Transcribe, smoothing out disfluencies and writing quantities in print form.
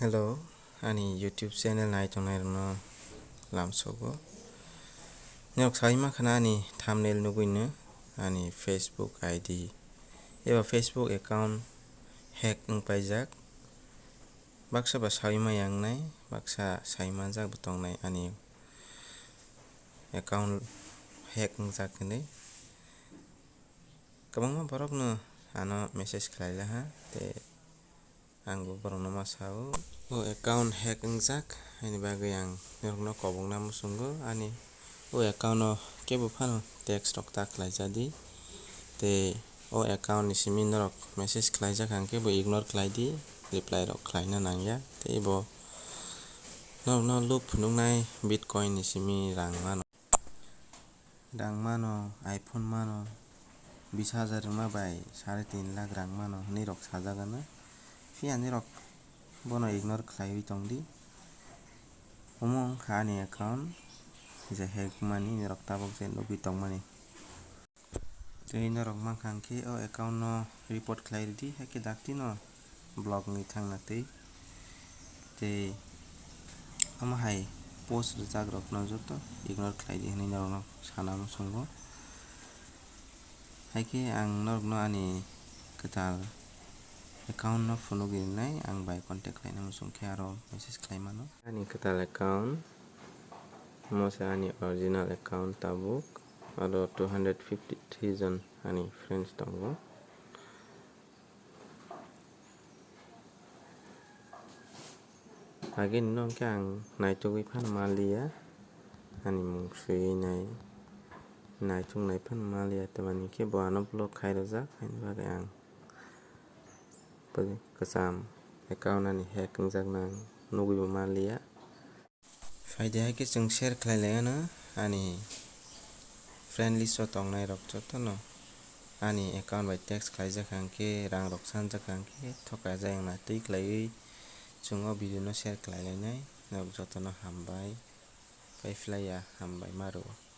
Hello, ani YouTube channel nai tongnai lamsogo. Nyok saima khana ani thumbnail nuguino ani Facebook ID eba Facebook account hack paijak. Baksa ba saima yangnai baksa saima jak butongnai ani account hack jak ni. Kabangma borokno ano message khlaila ha te angbo borokno masao o account hack jak ani bagui ang norokno kobongna musungo ani o account no kebo phano text rok ta khlaijadi te o account ni simi norok message khlaijak hangke bo ignore khlaidi reply rok khlaina nangya te bo norokno loop phunuknai bitcoin ni simi rang mano iPhone mano 20,000 ma bai 3.5 lakh rang mano ni rok sajagano phiani rok bono ignore khlaiwi tongdi omo kha ni account je hack mani ni rok tabuk je nugui tongmani tei norok mangka hingke o account no report khlai ridi haike dakti no block ni thangna tei tei omo hai post rijak rok no joto ignore khlaidi hinui norokno sana musungo haike ang norokno ani kwtal account no phunukgwi rinai ang bai contact khlaina musungkhe aro message khlaimano ani kwtal account omo se ani original account tabuk aro 253 jon ani friends tongo again no hingke ang naitugui phano manliya ani mung sui nai naitung naifano manliya tamani khe bo ano block khairojak haini bagui ang kwcham account ani hack jak no ang nugui bo manliya faide haike chung share khlailaiano ani friend list o tongnai rok joto no ani account bai text khlaijak hangke rang rok sanjak hangke thokajak wngna tui khlaiwi chung o video no share khlailainai nog jotono hambai paiflaya hambai maro.